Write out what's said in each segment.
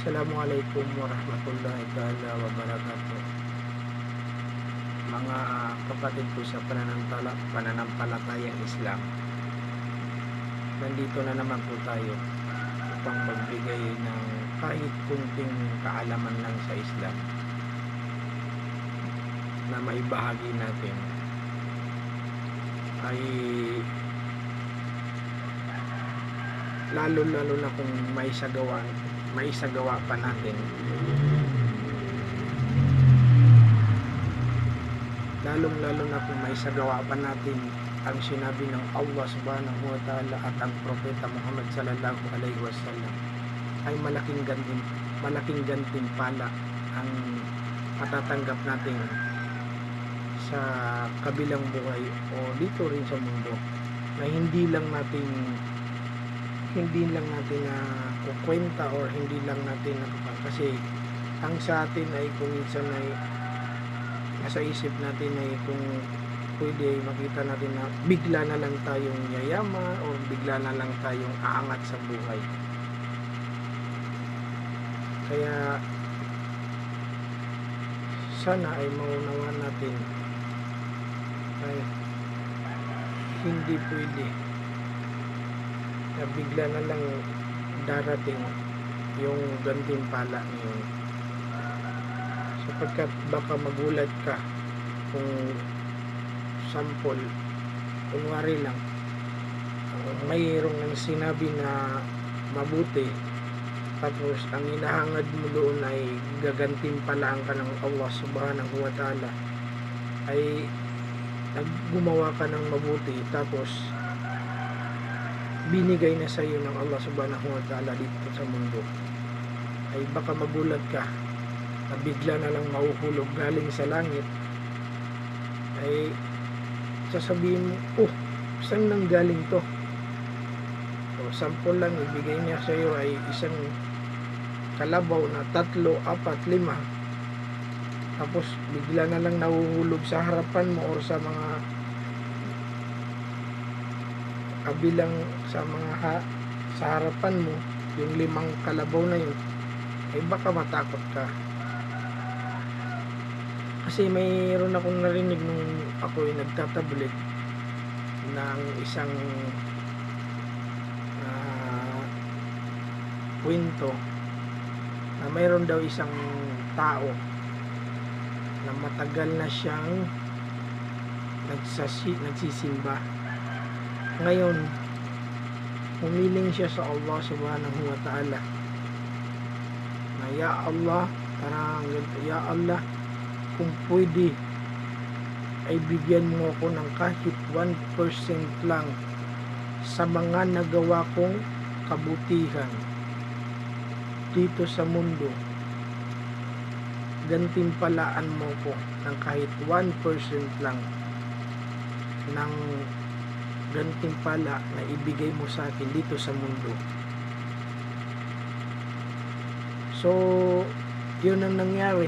Assalamualaikum warahmatullahi taala wabarakatuh. Mga kapatid ko sa pananampalatayang Islam, nandito na naman po tayo upang magbigay ng kahit kunting kaalaman lang sa Islam na maibahagi natin ay lalo na kung maisagawa pa natin, lalong na kung maisagawa pa natin ang sinabi ng Allah subhanahu wa ta'ala at ang propeta Muhammad sallallahu alaihi wasallam, ay malaking gantimpala ang matatanggap natin sa kabilang buhay o dito rin sa mundo, na hindi lang natin na kukwenta or hindi lang natin kasi ang sa atin ay kung minsan ay nasa isip natin ay kung pwede makita natin na bigla na lang tayong yayaman o bigla na lang tayong aangat sa buhay. Kaya sana ay maunawaan natin ay hindi pwede na bigla na lang darating yung gantimpala ngayon, sapagkat baka magulat ka kung sample, kunwari lang mayroong nang sinabi na mabuti, tapos ang hinahangad mo doon ay gagantimpalaan ka ng Allah subhanahu wa ta'ala, ay gumawa ka ng mabuti tapos binigay na sa iyo ng Allah subhanahu wa ta'ala dito sa mundo, ay baka magulat ka na bigla na lang mahuhulog galing sa langit, ay sasabihin mo, saan nang galing to? So, sample lang ibigay niya sa iyo ay isang kalabaw na 3, 4, 5, tapos bigla na lang nahuhulog sa harapan mo or sa mga kabilang sa harapan mo, yung 5 kalabaw na yun, ay baka matakot ka. Kasi mayroon akong narinig nung ako ay nagtatablet ng isang kwento na mayroon daw isang tao na matagal na siyang nagsisimba. Ngayon, humiling siya sa Allah subhanahu wa ta'ala na ya Allah, kung pwede ay bigyan mo ako ng kahit 1% lang sa mga nagawa kong kabutihan dito sa mundo. Gantimpalaan mo ko ng kahit 1% lang ng gantimpala na ibigay mo sa akin dito sa mundo. So, yun ang nangyari,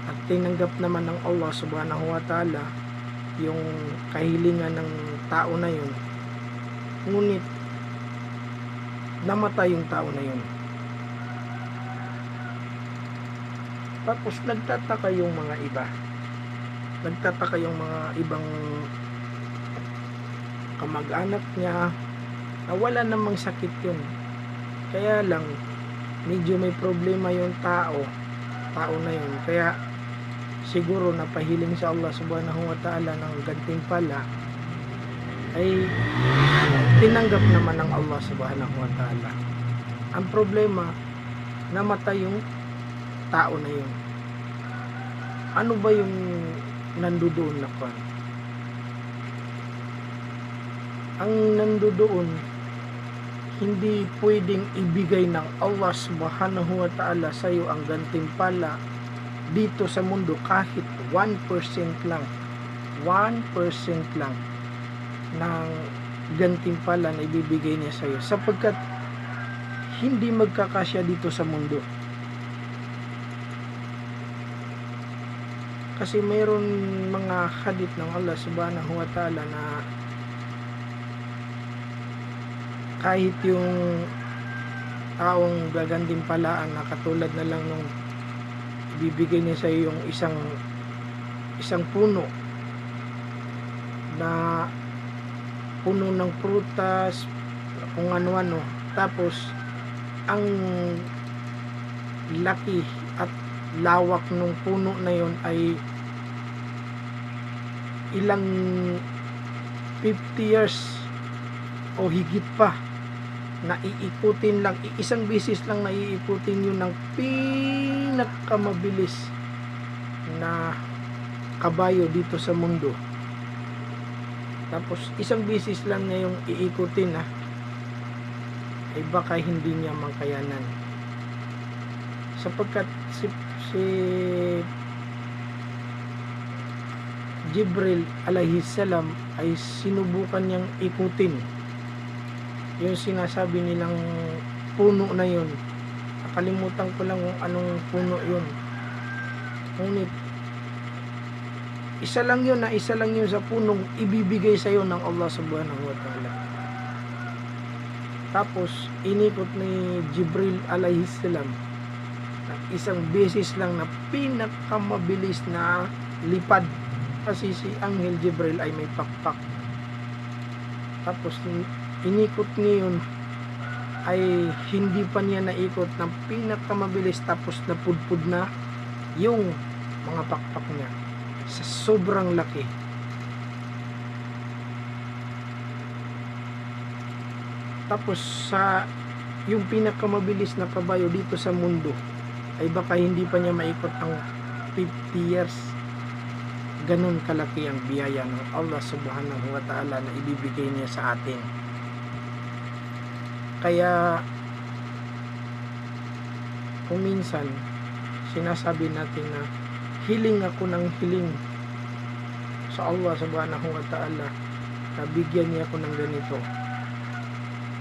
at tinanggap naman ng Allah subhanahu wa ta'ala yung kahilingan ng tao na yun. Ngunit namatay yung tao na yun. Tapos nagtataka yung mga ibang kamag-anak niya na wala namang sakit yun, kaya lang medyo may problema yung tao na yun, kaya siguro napahiling sa Allah subhanahu wa ta'ala ng gantimpala, ay tinanggap naman ng Allah subhanahu wa ta'ala. Ang problema, namatay yung tao na yun. Ano ba yung nandoon na kwan? Ang nandoon, hindi pwedeng ibigay ng Allah subhanahu wa ta'ala sa iyo ang gantimpala dito sa mundo kahit 1% lang. 1% lang ng gantimpala na ibibigay niya sa iyo, sapagkat hindi magkakasya dito sa mundo. Kasi mayroon mga hadith ng Allah subhanahu wa ta'ala na kahit yung taong gagantimpalaan na katulad na lang nung ibibigay niya sa iyo yung isang puno na puno ng prutas, kung ano-ano. Tapos ang laki at lawak ng puno na yon ay ilang 50 years o higit pa na iikutin lang, isang bisis lang na iikutin yun ng pinakamabilis na kabayo dito sa mundo. Tapos isang bisis lang niya yung iikutin ay baka hindi niya makayanan, sapagkat si Jibril alayhi salam ay sinubukan niyang ikutin yung sinasabi nilang puno na yun. Nakalimutan ko lang kung anong puno yun, ngunit isa lang yun sa punong ibibigay sa iyo ng Allah subhanahu wa ta'ala. Tapos inikot ni Jibril alayhi salam isang beses lang na pinakamabilis na lipad, kasi si Anghel Jibril ay may pakpak. Tapos inikot niya yun ay hindi pa niya naikot ng pinakamabilis, tapos napudpud na yung mga pakpak niya sa sobrang laki. Tapos sa yung pinakamabilis na kabayo dito sa mundo ay baka hindi pa niya maikot ang 50 years. Ganun kalaki ang biyaya ng Allah subhanahu wa ta'ala na ibibigay niya sa atin. Kaya kung minsan sinasabi natin na hiling ako ng hiling sa Allah subhanahu wa ta'ala na bigyan niya ako ng ganito,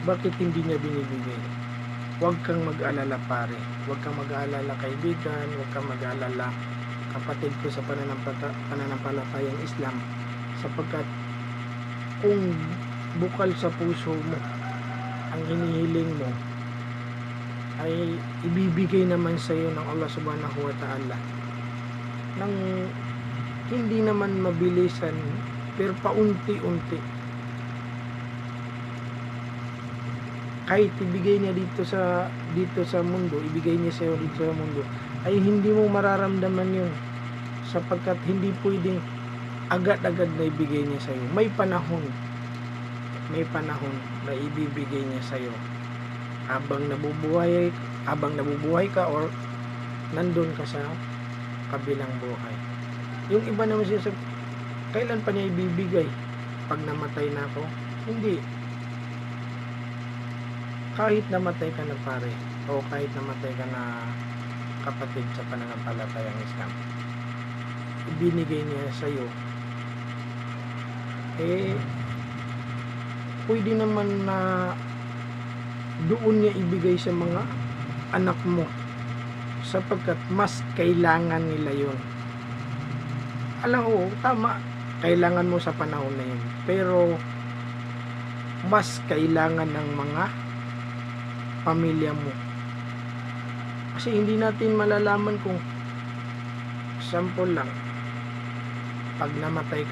bakit hindi niya binibigay? Huwag kang mag-alala pare, huwag kang mag-alala kaibigan, huwag kang mag-alala kapatid ko sa pananampalatayang Islam, sapagkat kung bukal sa puso mo ang hinihiling mo ay ibibigay naman sa iyo ng Allah subhanahu wa ta'ala nang hindi naman mabilisan pero paunti-unti. Kahit ibigay niya dito sa mundo, ibigay niya sa iyo dito sa mundo, ay hindi mo mararamdaman yun, sapagkat hindi pwedeng agad-agad na ibigay niya sa iyo. May panahon na ibibigay niya sa iyo habang nabubuhay ka or nandun ka sa kabilang buhay. Yung iba naman siya, kailan pa niya ibibigay? Pag namatay na ako? Hindi. Kahit namatay ka na pare, o kahit namatay ka na kapatid sa pananampalatayang Islam, ibinigay niya sa iyo, pwede naman na doon niya ibigay sa mga anak mo, sapagkat mas kailangan nila yon. Alam mo, tama, kailangan mo sa panahon na yun, pero mas kailangan ng mga pamilya mo. Kasi hindi natin malalaman kung, sample lang, pag namatay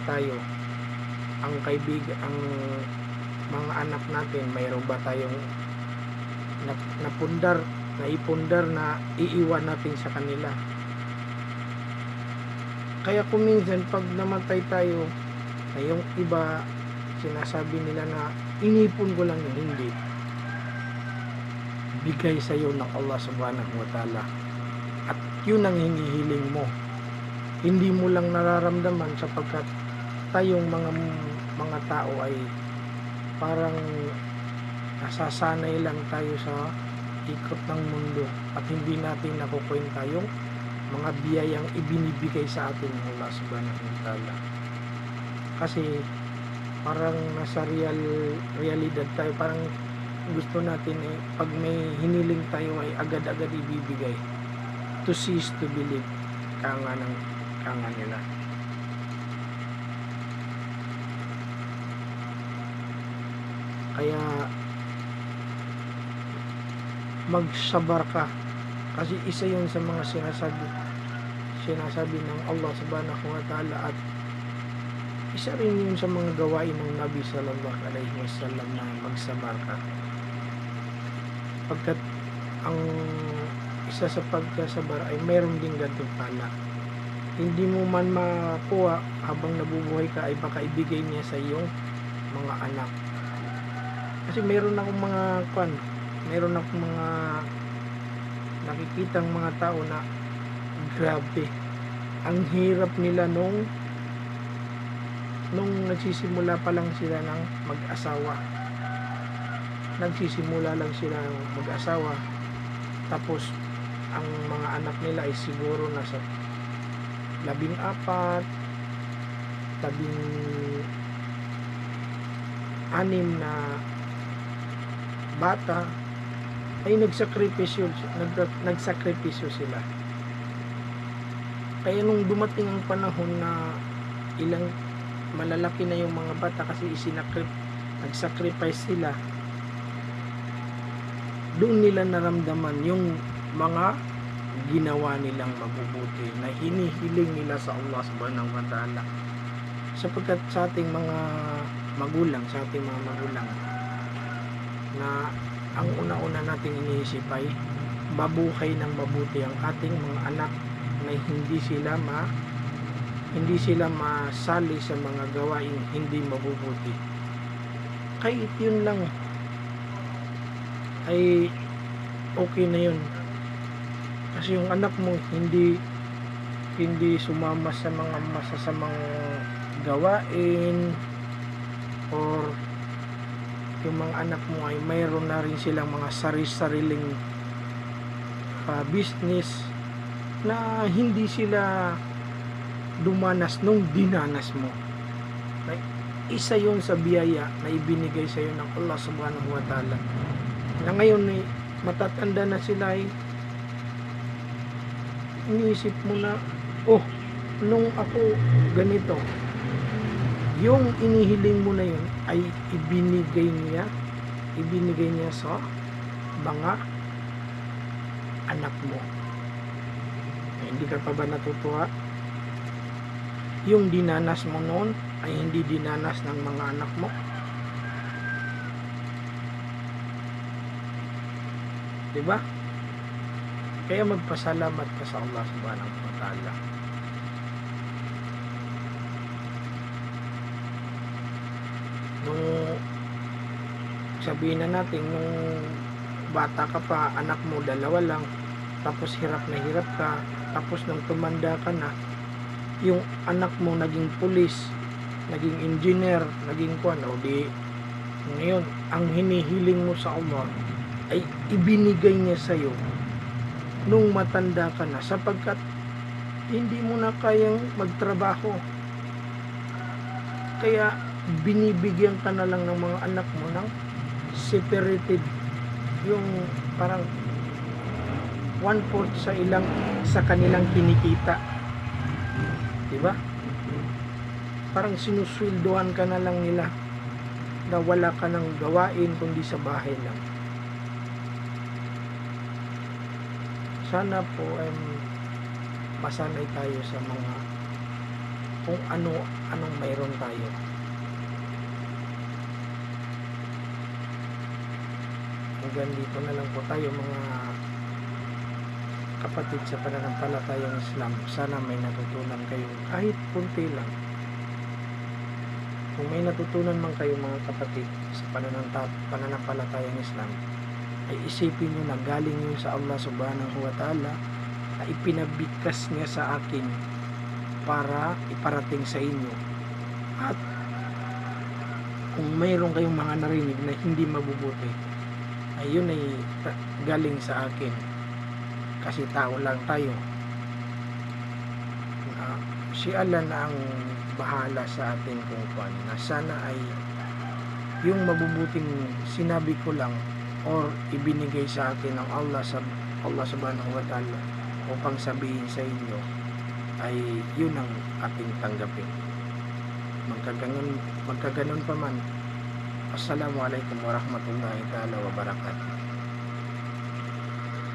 tayo, ang mga anak natin, mayroon ba tayong naipundar na iiwan natin sa kanila? Kaya kung minsan pag namatay tayo, ay yung iba sinasabi nila na inipon ko lang yun. Hindi. Bigay sa iyo ng Allah subhanahu wa ta'ala, at yun ang hinihiling mo. Hindi mo lang nararamdaman, sapagkat tayong mga tao ay parang nasasanay lang tayo sa ikot ng mundo at hindi natin nakukwenta yung mga biyayang ibinibigay sa atin ng Allah subhanahu wa ta'ala. Kasi parang nasa realidad tayo, parang gusto natin pag may hiniling tayo ay agad-agad ibibigay. To cease to believe, kanga nila. Kaya magsabar ka, kasi isa yun sa mga sinasabi ng Allah subhanahu wa ta'ala, at isa rin yun sa mga gawain ng Nabi sallallahu alaihi wasallam na magsabar ka, pagkat ang isa sa pagkasabar ay mayroon din gantimpala. Hindi mo man makuha habang nabubuhay ka, ay baka ibigay niya sa iyong mga anak. Kasi meron akong mga nakikitang mga tao na grabe, ang hirap nila nung nagsisimula pa lang sila ng mag-asawa. Nagsisimula lang sila ng mag-asawa, tapos ang mga anak nila ay siguro nasa 14, 16 na bata, ay nagsakripisyo sila. Kaya nung dumating ang panahon na malalaki na yung mga bata, kasi nagsacrifice sila, doon nila naramdaman yung mga ginawa nilang mabubuti na hinihiling nila sa Allah subhanahu wa ta'ala. Sapagkat sa ating mga magulang, na ang una-una nating iniisip ay mabuhay ng mabuti ang ating mga anak, na hindi sila masali sa mga gawaing hindi mabubuti. Kahit yun lang ay okay na yun, kasi yung anak mo hindi sumama sa mga masasamang gawain, or yung mga anak mo ay mayroon na rin silang mga sariling business na hindi sila dumanas nung dinanas mo. Isa yun sa biyaya na ibinigay sa iyo ng Allah subhanahu wa ta'ala, na ngayon ay matatanda na sila, ay iniisip mo na, nung ako ganito, yung inihiling mo na yun ay ibinigay niya sa mga anak mo. Hindi ka pa ba natutuwa? Yung dinanas mo noon ay hindi dinanas ng mga anak mo. Diba? Kaya magpasalamat ka sa Allah subhanahu wa ta'ala. Nung sabihin na natin, nung bata ka pa, anak mo 2 lang, tapos hirap na hirap ka, tapos nung tumanda ka na, yung anak mo naging pulis, naging engineer, naging ngayon ang hinihiling mo sa Allah ay ibinigay niya sa iyo nung matanda ka na, sapagkat hindi mo na kayang magtrabaho, kaya binibigyan ka na lang ng mga anak mo ng separated, yung parang 1/4 sa kanilang kinikita, diba? Parang sinusweldohan ka na lang nila, na wala ka nang gawain kundi sa bahay lang. Sana po masanay tayo sa mga kung anong mayroon tayo. Hanggang dito na lang po tayo, mga kapatid sa pananampalatayang Islam. Sana may natutunan kayo, kahit kunti lang. Kung may natutunan man kayo, mga kapatid, sa pananampalatayang Islam, ay isipin nyo na galing yun sa Allah subhanahu wa ta'ala, na ipinabigkas niya sa akin para iparating sa inyo. At kung mayroon kayong mga narinig na hindi mabubuti, ay yun ay galing sa akin, kasi tao lang tayo. Si Allah na ang bahala sa atin kung na sana ay yung mabubuting sinabi ko lang or ibinigay sa atin ng Allah subhanahu wa ta'ala upang sabihin sa inyo, ay yun ang ating tanggapin. Magkaganon pa man. Assalamualaikum warahmatullahi ta'ala wabarakatuh.